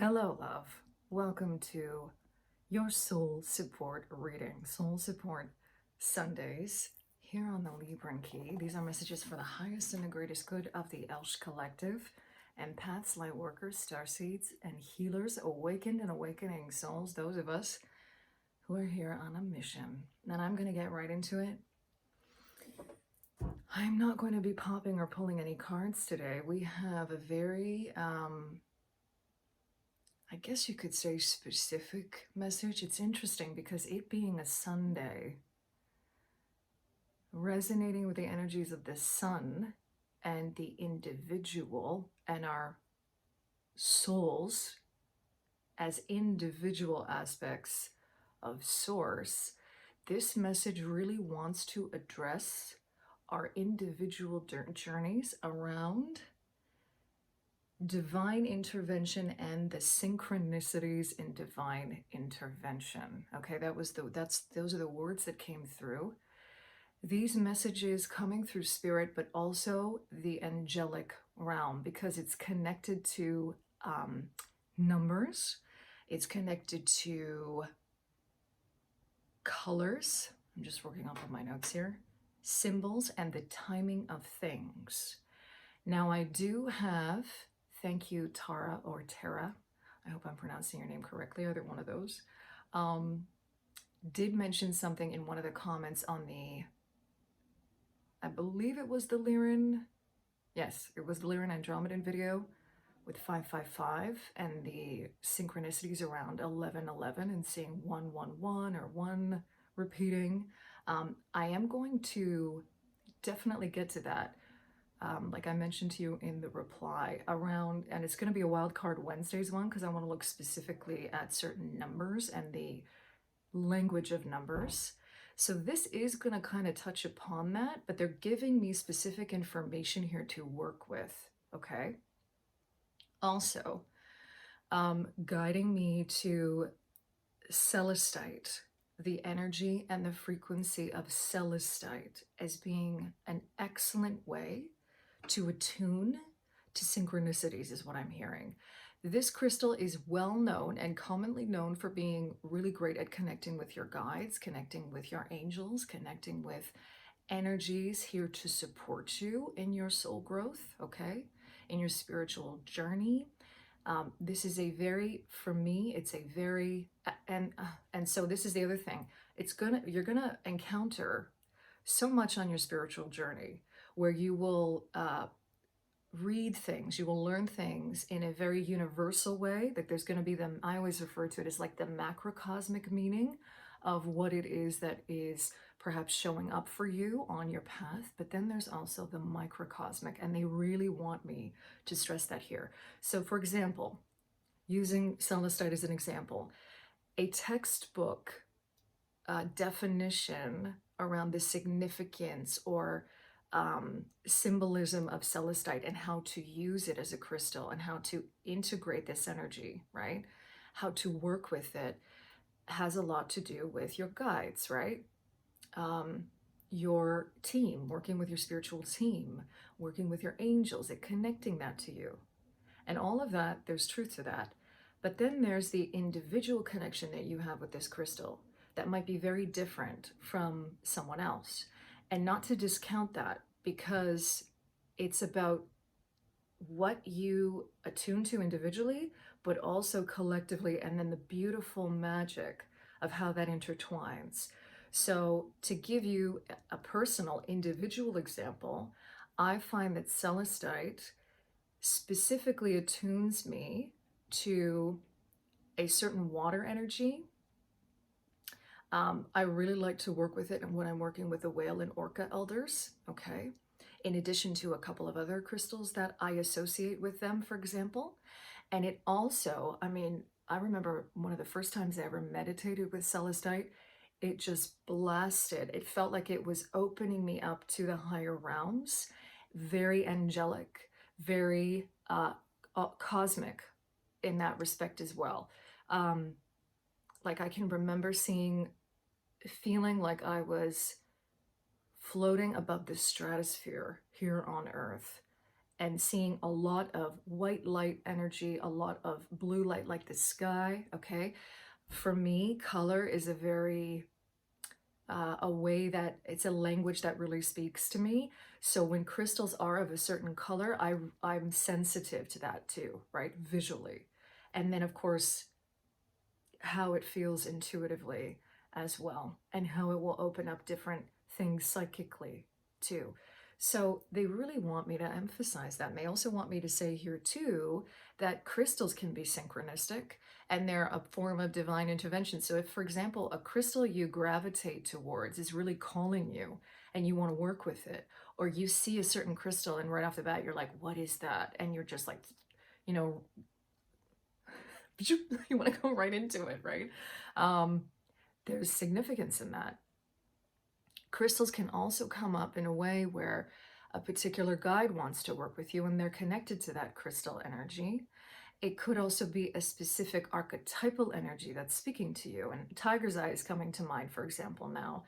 Hello, love. Welcome to your soul support reading, Soul Support Sundays, here on the Libran Key. These are messages for the highest and the greatest good of the Elsh Collective, empaths, light workers, starseeds, and healers, awakened and awakening souls, those of us who are here on a mission. And I'm going to get right into it. I'm not going to be popping or pulling any cards today. We have a very I guess you could say specific message. It's interesting because it being a Sunday, resonating with the energies of the sun and the individual and our souls as individual aspects of source, this message really wants to address our individual journeys around divine intervention and the synchronicities in divine intervention. Okay, those are the words that came through. These messages coming through spirit, but also the angelic realm, because it's connected to numbers, it's connected to colors. I'm just working off of my notes here. Symbols and the timing of things. Now I do have, thank you, Tara or Tara. I hope I'm pronouncing your name correctly, either one of those. Did mention something in one of the comments on the, I believe it was the Lyran, yes, it was the Lyran Andromedan video with 555 and the synchronicities around 1111 and seeing 111 or 1 repeating. I am going to definitely get to that. Like I mentioned to you in the reply around, and it's going to be a Wild Card Wednesdays one because I want to look specifically at certain numbers and the language of numbers. So this is going to kind of touch upon that, but they're giving me specific information here to work with, okay? Also, guiding me to Celestite, the energy and the frequency of Celestite as being an excellent way to attune to synchronicities is what I'm hearing. This crystal is well known and commonly known for being really great at connecting with your guides, connecting with your angels, connecting with energies here to support you in your soul growth, okay? In your spiritual journey. This is a very, for me, it's a very, and so this is the other thing. You're gonna encounter so much on your spiritual journey where you will read things, you will learn things in a very universal way. That there's going to be I always refer to it as like the macrocosmic meaning of what it is that is perhaps showing up for you on your path. But then there's also the microcosmic, and they really want me to stress that here. So for example, using Celestite as an example, a textbook definition around the significance or symbolism of Celestite and how to use it as a crystal and how to integrate this energy, right? How to work with it has a lot to do with your guides, right? Your team, working with your spiritual team, working with your angels, and connecting that to you. And all of that, there's truth to that. But then there's the individual connection that you have with this crystal that might be very different from someone else. And not to discount that, because it's about what you attune to individually, but also collectively, and then the beautiful magic of how that intertwines. So to give you a personal individual example, I find that Celestite specifically attunes me to a certain water energy. I really like to work with it when I'm working with the whale and orca elders, okay? In addition to a couple of other crystals that I associate with them, for example. And it also, I mean, I remember one of the first times I ever meditated with Celestite, it just blasted. It felt like it was opening me up to the higher realms. Very angelic, very cosmic in that respect as well. Like I can remember feeling like I was floating above the stratosphere here on Earth and seeing a lot of white light energy, a lot of blue light like the sky, okay? For me, color is a very a way that it's a language that really speaks to me. So when crystals are of a certain color, I'm sensitive to that too, right? Visually. And then of course, how it feels intuitively as well, and how it will open up different things psychically too. So they really want me to emphasize that. And they also want me to say here too that crystals can be synchronistic and they're a form of divine intervention. So if, for example, a crystal you gravitate towards is really calling you and you want to work with it, or you see a certain crystal and right off the bat you're like, what is that? And you're just like, you know, you want to go right into it, right? There's significance in that. Crystals can also come up in a way where a particular guide wants to work with you and they're connected to that crystal energy. It could also be a specific archetypal energy that's speaking to you. And tiger's eye is coming to mind, for example, now.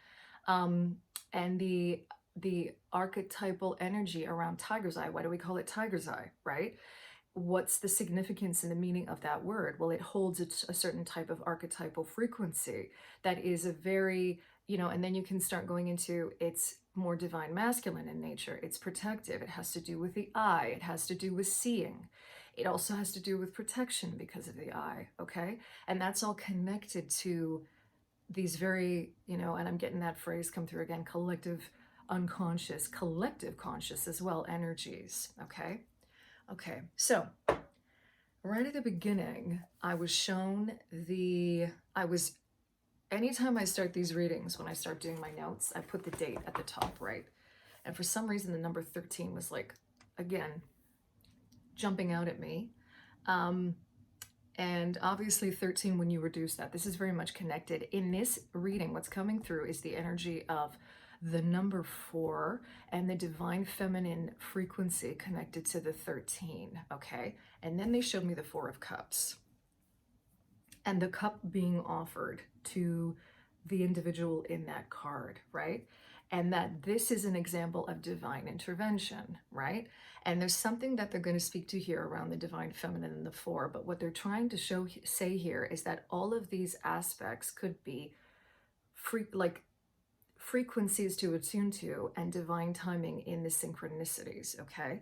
And the archetypal energy around tiger's eye, why do we call it tiger's eye, right? What's the significance and the meaning of that word? Well, it holds a certain type of archetypal frequency that is a very, and then you can start going into it's more divine masculine in nature. It's protective. It has to do with the eye. It has to do with seeing. It also has to do with protection because of the eye, okay? And that's all connected to these very, and I'm getting that phrase come through again, collective unconscious, collective conscious as well, energies, okay? Okay, so right at the beginning, I was shown anytime I start these readings, when I start doing my notes, I put the date at the top right. And for some reason, the number 13 was like, again, jumping out at me. And obviously 13, when you reduce that, this is very much connected. In this reading, what's coming through is the energy of the number 4 and the divine feminine frequency connected to the 13, okay? And then they showed me the 4 of Cups and the cup being offered to the individual in that card, right? And that this is an example of divine intervention, right? And there's something that they're going to speak to here around the divine feminine and the 4, but what they're trying to say here is that all of these aspects could be frequencies to attune to and divine timing in the synchronicities, okay?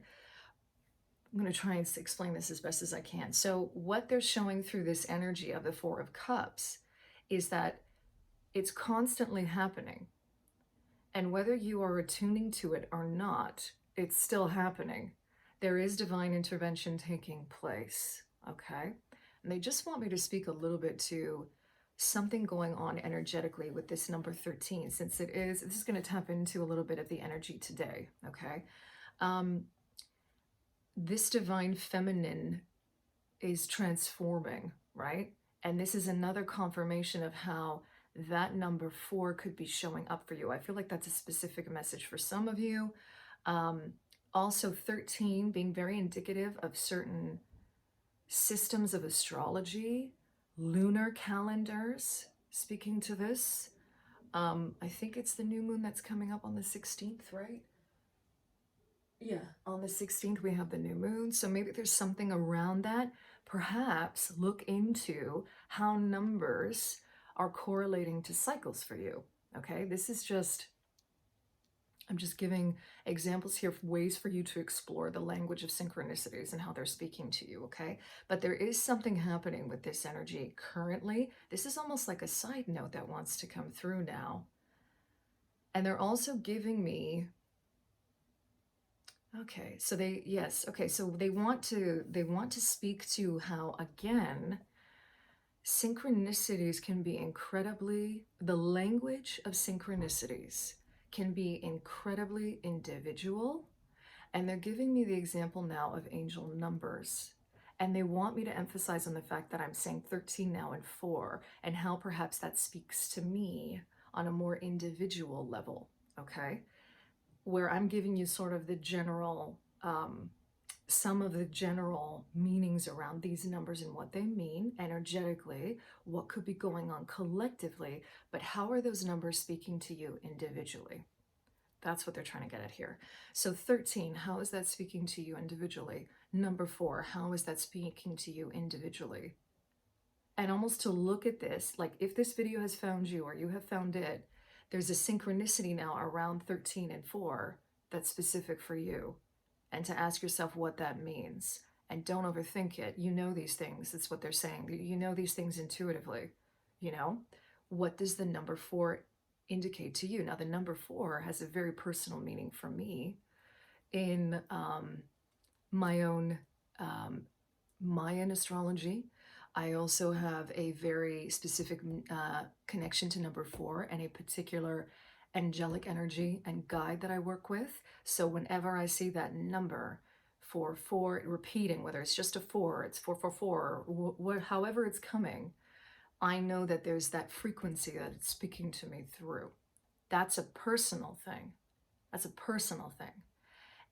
I'm going to try and explain this as best as I can. So what they're showing through this energy of the 4 of Cups is that it's constantly happening. And whether you are attuning to it or not, it's still happening. There is divine intervention taking place, okay? And they just want me to speak a little bit to something going on energetically with this number 13, since this is going to tap into a little bit of the energy today, okay? This divine feminine is transforming, right? And this is another confirmation of how that number 4 could be showing up for you. I feel like that's a specific message for some of you. Also 13 being very indicative of certain systems of astrology, lunar calendars, speaking to this. I think it's the new moon that's coming up on the 16th, right? Yeah, on the 16th we have the new moon, so maybe there's something around that. Perhaps look into how numbers are correlating to cycles for you, okay? I'm just giving examples here of ways for you to explore the language of synchronicities and how they're speaking to you, okay? But there is something happening with this energy currently. This is almost like a side note that wants to come through now. And they're also giving me, okay, so they want to speak to how, again, synchronicities can be the language of synchronicities can be incredibly individual. And they're giving me the example now of angel numbers. And they want me to emphasize on the fact that I'm saying 13 now and 4, and how perhaps that speaks to me on a more individual level, okay? Where I'm giving you sort of the general, some of the general meanings around these numbers and what they mean energetically, what could be going on collectively, but how are those numbers speaking to you individually? That's what they're trying to get at here. So 13, how is that speaking to you individually? Number 4, how is that speaking to you individually? And almost to look at this, like if this video has found you or you have found it, there's a synchronicity now around 13 and 4 that's specific for you. And to ask yourself what that means. And don't overthink it. You know these things. That's what they're saying. You know these things intuitively. You know, what does the number 4 indicate to you? Now, the number 4 has a very personal meaning for me in my own Mayan astrology. I also have a very specific connection to number 4 and a particular angelic energy and guide that I work with. So whenever I see that number 4 repeating, whether it's just a 4, it's 444, however it's coming, I know that there's that frequency that it's speaking to me through. That's a personal thing. That's a personal thing.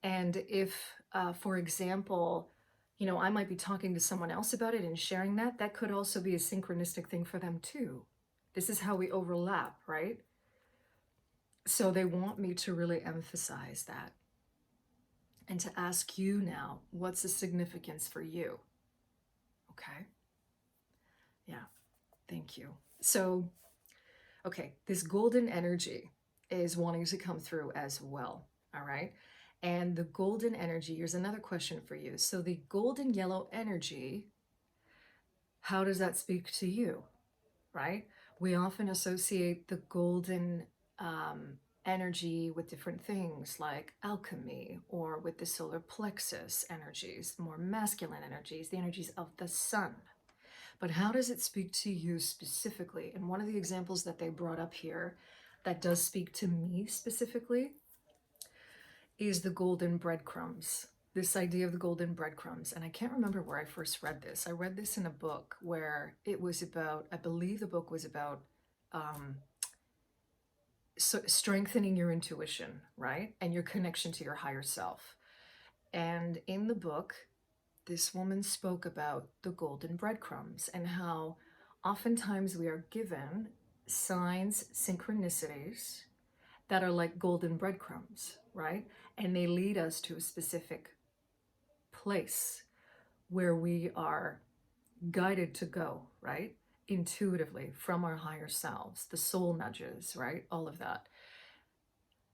And if, for example, you know, I might be talking to someone else about it and sharing that, that could also be a synchronistic thing for them too. This is how we overlap, right? So they want me to really emphasize that and to ask you now, what's the significance for you? Okay. Yeah. Thank you. So, okay, this golden energy is wanting to come through as well. All right. And the golden energy, here's another question for you. So the golden yellow energy, how does that speak to you, right? We often associate the golden energy with different things like alchemy, or with the solar plexus energies, more masculine energies, the energies of the sun. But how does it speak to you specifically? And one of the examples that they brought up here that does speak to me specifically is the golden breadcrumbs. This idea of the golden breadcrumbs. And I can't remember where I first read this. I read this in a book where it was about, I believe the book was about strengthening your intuition, right? And your connection to your higher self. And in the book, this woman spoke about the golden breadcrumbs and how oftentimes we are given signs, synchronicities that are like golden breadcrumbs, right? And they lead us to a specific place where we are guided to go, right? Intuitively from our higher selves, the soul nudges, right? All of that.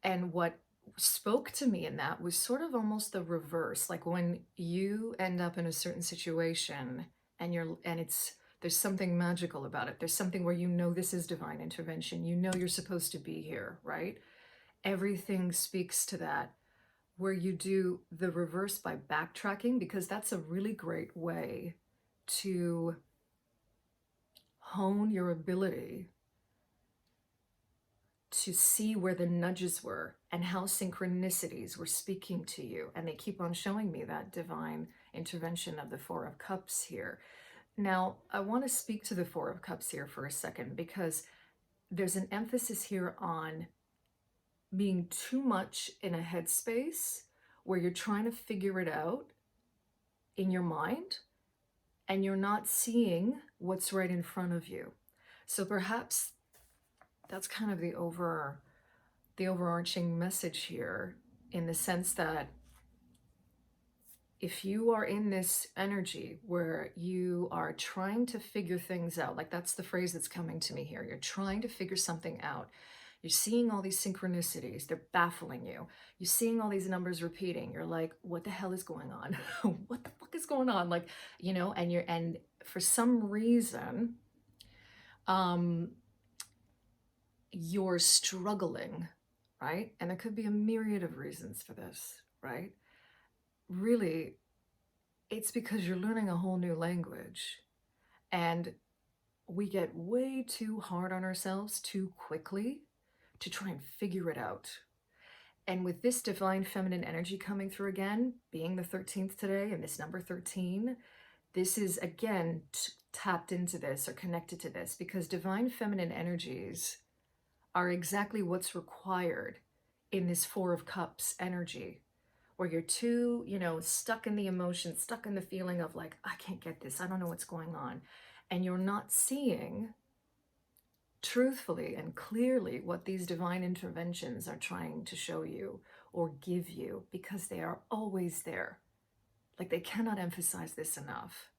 And what spoke to me in that was sort of almost the reverse. Like when you end up in a certain situation and there's something magical about it. There's something where you know this is divine intervention. You know you're supposed to be here, right? Everything speaks to that. Where you do the reverse by backtracking, because that's a really great way to hone your ability to see where the nudges were and how synchronicities were speaking to you. And they keep on showing me that divine intervention of the 4 of Cups here. Now, I want to speak to the 4 of Cups here for a second, because there's an emphasis here on being too much in a headspace where you're trying to figure it out in your mind and you're not seeing what's right in front of you. So perhaps that's kind of the overarching message here, in the sense that if you are in this energy where you are trying to figure things out, like that's the phrase that's coming to me here, you're trying to figure something out. You're seeing all these synchronicities, they're baffling you. You're seeing all these numbers repeating. You're like, what the hell is going on? What the fuck is going on? Like, you know, and for some reason, you're struggling, right? And there could be a myriad of reasons for this, right? Really, it's because you're learning a whole new language. And we get way too hard on ourselves too quickly to try and figure it out. And with this divine feminine energy coming through again, being the 13th today, and this number 13, this is again tapped into this or connected to this, because divine feminine energies are exactly what's required in this 4 of Cups energy, where you're too, you know, stuck in the emotion, stuck in the feeling of like, I can't get this, I don't know what's going on. And you're not seeing truthfully and clearly what these divine interventions are trying to show you or give you, because they are always there. Like, they cannot emphasize this enough.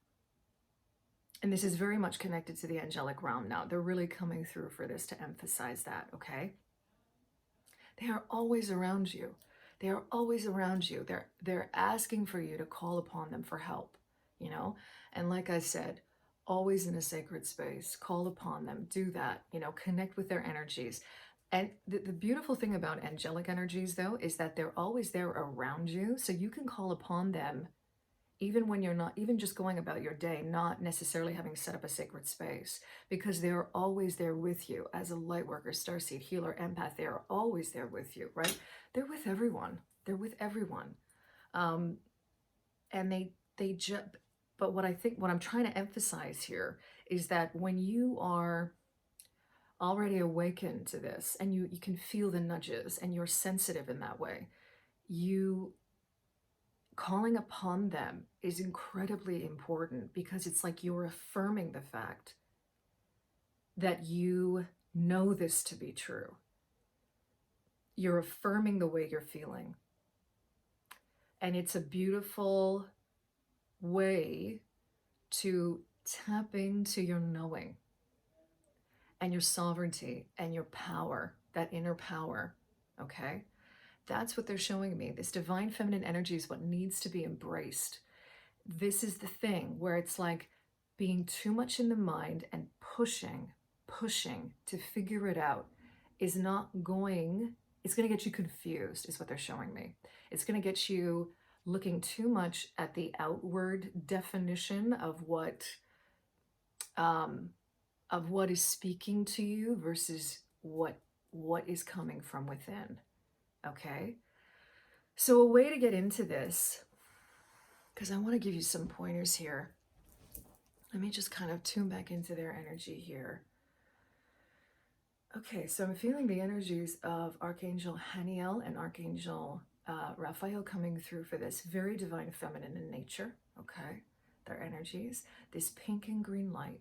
And this is very much connected to the angelic realm now. They're really coming through for this to emphasize that, okay? They are always around you. They are always around you. They're asking for you to call upon them for help, you know? And like I said, always in a sacred space, call upon them, do that, you know, connect with their energies. And the beautiful thing about angelic energies, though, is that they're always there around you. So you can call upon them even when you're not, even just going about your day, not necessarily having set up a sacred space, because they're always there with you as a light worker, starseed, healer, empath. They are always there with you, right? They're with everyone. They're with everyone. And they just, but what I think, what I'm trying to emphasize here is that when you are already awakened to this and you can feel the nudges and you're sensitive in that way, you calling upon them is incredibly important, because it's like you're affirming the fact that you know this to be true. You're affirming the way you're feeling. And it's a beautiful way to tap into your knowing and your sovereignty and your power, that inner power, okay? That's what they're showing me. This divine feminine energy is what needs to be embraced. This is the thing where it's like being too much in the mind and pushing to figure it out is not going, it's going to get you confused, is what they're showing me. It's going to get you looking too much at the outward definition of what is speaking to you versus what is coming from within. Okay? So a way to get into this, because I want to give you some pointers here. Let me just kind of tune back into their energy here. Okay, so I'm feeling the energies of Archangel Haniel and Archangel Raphael coming through for this. Very divine feminine in nature, okay? Their energies, this pink and green light.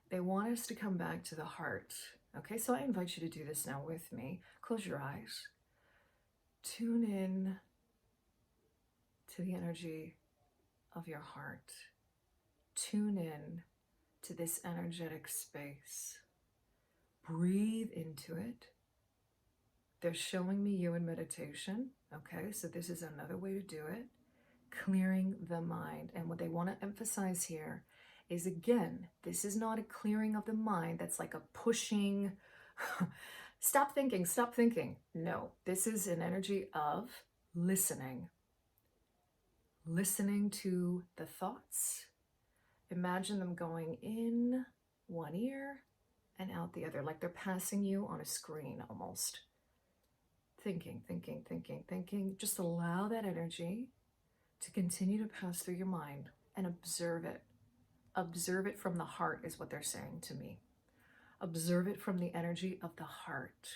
They want us to come back to the heart. Okay, so I invite you to do this now with me. Close your eyes. Tune in to the energy of your heart. Tune in to this energetic space. Breathe into it. They're showing me you in meditation. Okay, so this is another way to do it. Clearing the mind. And what they want to emphasize here is, again, this is not a clearing of the mind that's like a pushing, stop thinking, stop thinking. No, this is an energy of listening. Listening to the thoughts. Imagine them going in one ear and out the other, like they're passing you on a screen almost. Thinking. Just allow that energy to continue to pass through your mind and observe it. Observe it from the heart is what they're saying to me. Observe it from the energy of the heart.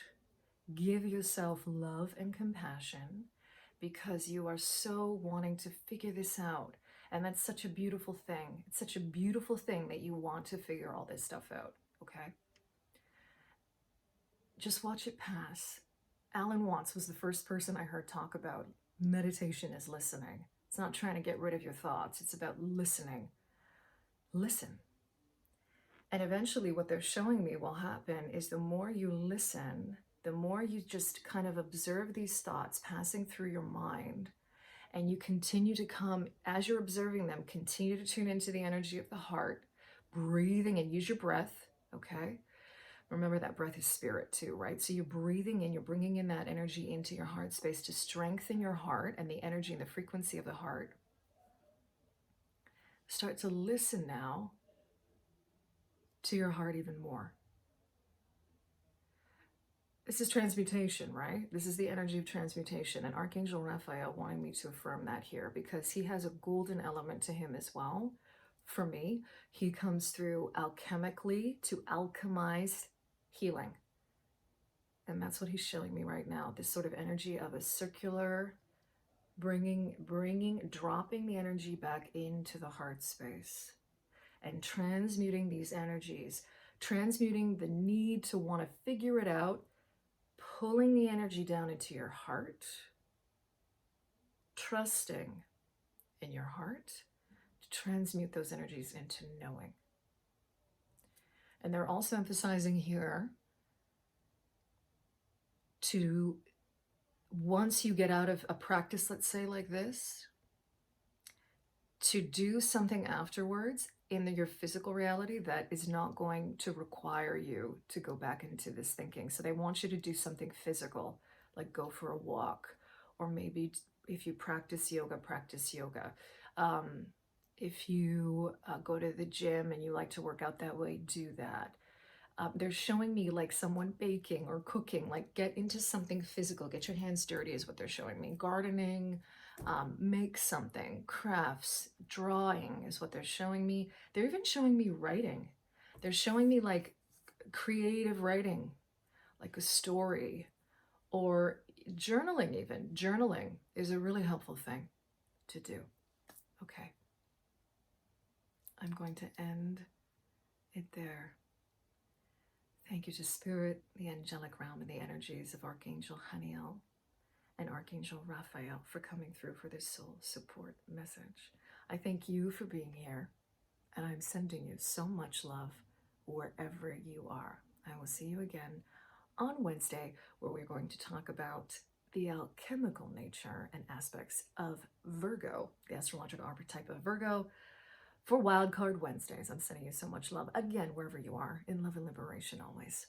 Give yourself love and compassion, because you are so wanting to figure this out. And that's such a beautiful thing. It's such a beautiful thing that you want to figure all this stuff out, okay? Just watch it pass. Alan Watts was the first person I heard talk about meditation is listening. It's not trying to get rid of your thoughts. It's about listening. Listen. And eventually what they're showing me will happen is the more you listen, the more you just kind of observe these thoughts passing through your mind, and you continue to come, as you're observing them, continue to tune into the energy of the heart, breathing, and use your breath, okay? Remember that breath is spirit too, right? So you're breathing in, you're bringing in that energy into your heart space to strengthen your heart and the energy and the frequency of the heart. Start to listen now to your heart even more. This is transmutation, right? This is the energy of transmutation. And Archangel Raphael wanting me to affirm that here, because he has a golden element to him as well. For me, he comes through alchemically to alchemize healing. And that's what he's showing me right now. This sort of energy of a circular, dropping the energy back into the heart space and transmuting these energies transmuting the need to want to figure it out, pulling the energy down into your heart, trusting in your heart to transmute those energies into knowing. And they're also emphasizing here to, once you get out of a practice, let's say like this, to do something afterwards in your physical reality that is not going to require you to go back into this thinking. So they want you to do something physical, like go for a walk, or maybe if you practice yoga, practice yoga. If you go to the gym and you like to work out that way, do that. They're showing me like someone baking or cooking, like get into something physical, get your hands dirty is what they're showing me. Gardening, make something, crafts, drawing is what they're showing me. They're even showing me writing. They're showing me like creative writing, like a story, or journaling even. Journaling is a really helpful thing to do. Okay. I'm going to end it there. Thank you to Spirit, the angelic realm, and the energies of Archangel Haniel and Archangel Raphael for coming through for this soul support message. I thank you for being here, and I'm sending you so much love wherever you are. I will see you again on Wednesday, where we're going to talk about the alchemical nature and aspects of Virgo, the astrological archetype of Virgo, for Wildcard Wednesdays. I'm sending you so much love, again, wherever you are, in love and liberation always.